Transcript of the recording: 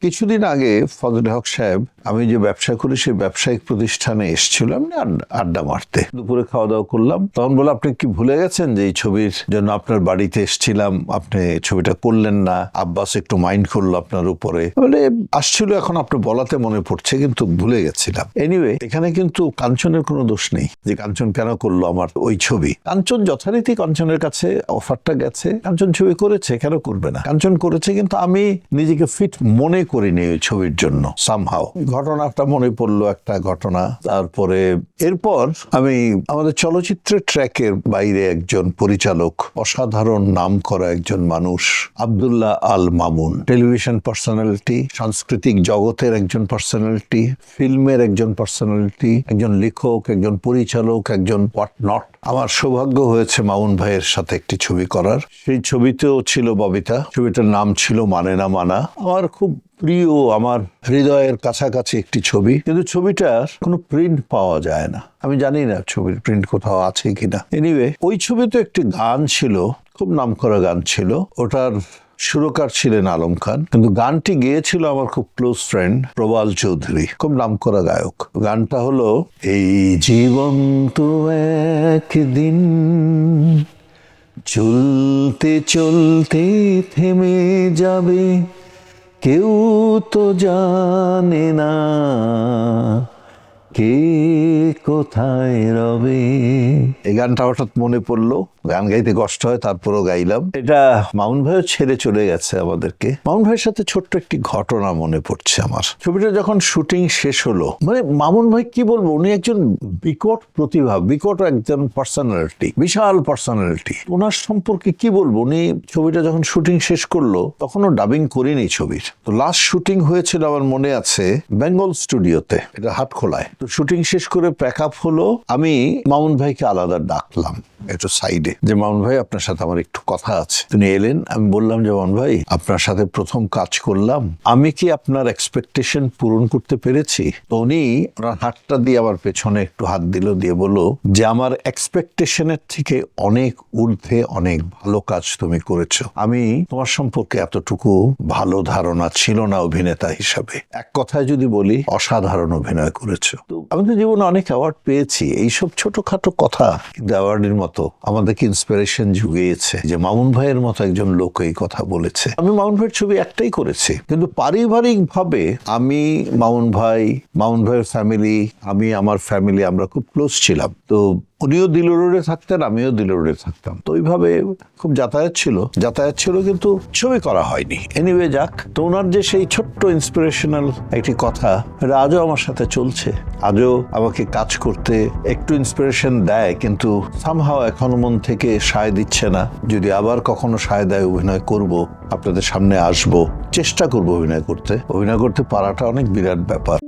কিছুদিন আগে ফজলে হক সাহেব আমি যে ব্যবসা করি সেই ব্যবসায়িক প্রতিষ্ঠানে এসেছিলাম আড্ডা মারতে। দুপুরে খাওয়া দাওয়া করলাম, তখন বলে আপনি কি ভুলে গেছেন যে এই ছবির জন্য আপনার বাড়িতে এসেছিলাম, আপনি ছবিটা করলেন না, আব্বাস একটু মাইন্ড করলো আপনার উপরে। বলে আসছিল, এখন আপনি বলাতে মনে পড়ছে, কিন্তু ভুলে গেছিলাম। এনিওয়ে, এখানে কিন্তু কাঞ্চনের কোনো দোষ নেই যে কাঞ্চন কেন করলো আমার ওই ছবি। কাঞ্চন যথারীতি কাঞ্চনের কাছে অফারটা গেছে, কাঞ্চন ছবি করেছে, কেন করবে না? কাঞ্চন করেছে, কিন্তু আমি নিজেকে ফিট মনে করিনি ওই ছবির জন্য। সামহাও ঘটনাটা মনে পড়লো, একটা ঘটনা। তারপরে এরপর আমি আমাদের চলচ্চিত্রের ট্র্যাকের বাইরে একজন পরিচালক, অসাধারণ নাম করা একজন মানুষ, আব্দুল্লাহ আল মামুন, টেলিভিশন পার্সোনালিটি, সাংস্কৃতিক জগতের একজন পার্সোনালিটি, ফিল্মের একজন পার্সোনালিটি, একজন লেখক, একজন পরিচালক, একজন হোয়াট নট। আমার সৌভাগ্য হয়েছে মামুন ভাইয়ের সাথে একটি ছবি করার। সেই ছবিতেও ছিল ববিতা, ছবিটার নাম ছিল মানে না মানা। আমার খুব প্রিয়, আমার হৃদয়ের কাছাকাছি একটি ছবি, কিন্তু ছবিটার কোনো প্রিন্ট পাওয়া যায় না। আমি জানি না ছবির প্রিন্ট কোথাও আছে কিনা। এনিওয়ে, ওই ছবিতে একটি গান ছিল, খুব নামকরা গান ছিল। ওটার সুরকার ছিলেন আলম খান, কিন্তু গানটি গেয়েছিল আমার খুব ক্লোজ ফ্রেন্ড প্রবাল চৌধুরী, খুব নামকরা গায়ক। গানটা হলো, এই জীবন তো একদিন চলতে চলতে থেমে যাবে, কেউ তো জানে না কে কোথায় রবে। এই গানটা হঠাৎ মনে পড়লো, গান গাইতে কষ্ট হয়, তারপরও গাইলাম। এটা মামুন ভাইও ছেড়ে চলে গেছে আমাদেরকে। মামুন ভাইয়ের সাথে ছোট্ট একটি ঘটনা মনে পড়ছে আমার। ছবিটা যখন শুটিং শেষ হলো, মানে মামুন ভাই কি বলবো, উনি একজন বিকট প্রতিভা, বিকট একজন পার্সোনালিটি, বিশাল পার্সোনালিটি। ওনার সম্পর্কে কি বলবো, উনি ছবিটা যখন শুটিং শেষ করলো, তখনও ডাবিং করিনি ছবির। তো লাস্ট শুটিং হয়েছিল আমার মনে আছে বেঙ্গল স্টুডিওতে, এটা হাটখোলায়। তো শুটিং শেষ করে প্যাক আপ হলো, আমি মামুন ভাইকে আলাদা ডাকলাম একটু সাইডে, যে মামুন ভাই আপনার সাথে আমার একটু কথা আছে। তিনি এলেন, আমি বললাম যে মামুন ভাই, আপনার সাথে প্রথম কাজ করলাম, আমি কি আপনার এক্সপেকটেশন পূরণ করতে পেরেছি? তো উনি ওনার হাতটা দিয়ে আমার পেছনে একটু হাত দিল, দিয়ে বলল যে আমার এক্সপেকটেশনের থেকে অনেক ঊর্ধ্বে অনেক ভালো কাজ তুমি করেছো। আমি তোমার সম্পর্কে এতটুকু ভালো ধারণা ছিল না অভিনেতা হিসাবে। এক কথায় যদি বলি, অসাধারণ অভিনয় করেছো। তো আমি তো জীবনে অনেক অ্যাওয়ার্ড পেয়েছি, এইসব ছোটখাটো কথা কিন্তু অ্যাওয়ার্ডের মতো আমাদেরকে ইন্সপিরেশন জুগিয়েছে, যে মামুন ভাইয়ের মতো একজন লোক এই কথা বলেছে। আমি মামুন ভাইয়ের ছবি একটাই করেছি, কিন্তু পারিবারিক ভাবে আমি মামুন ভাইয়ের ফ্যামিলি, আমি আমার ফ্যামিলি, আমরা খুব ক্লোজ ছিলাম। তো উনিও দিল রোডে থাকতেন, আমিও দিল রোডে থাকতাম। তো ওইভাবে খুব যাতায়াত ছিল, কিন্তু ছবি করা হয়নি। এনিওয়ে, যাক। তো ওনার যে সেই ছোট্ট ইন্সপিরেশনাল একটি কথা, এটা আজও আমার সাথে চলছে, আজও আমাকে কাজ করতে একটু ইন্সপিরেশন দেয়, কিন্তু সামহাও এখনো মন থেকে সায় দিচ্ছে না। যদি আবার কখনো সায় দেয়, অভিনয় করব, আপনাদের সামনে আসব, চেষ্টা করব অভিনয় করতে পারাটা অনেক বিরাট ব্যাপার।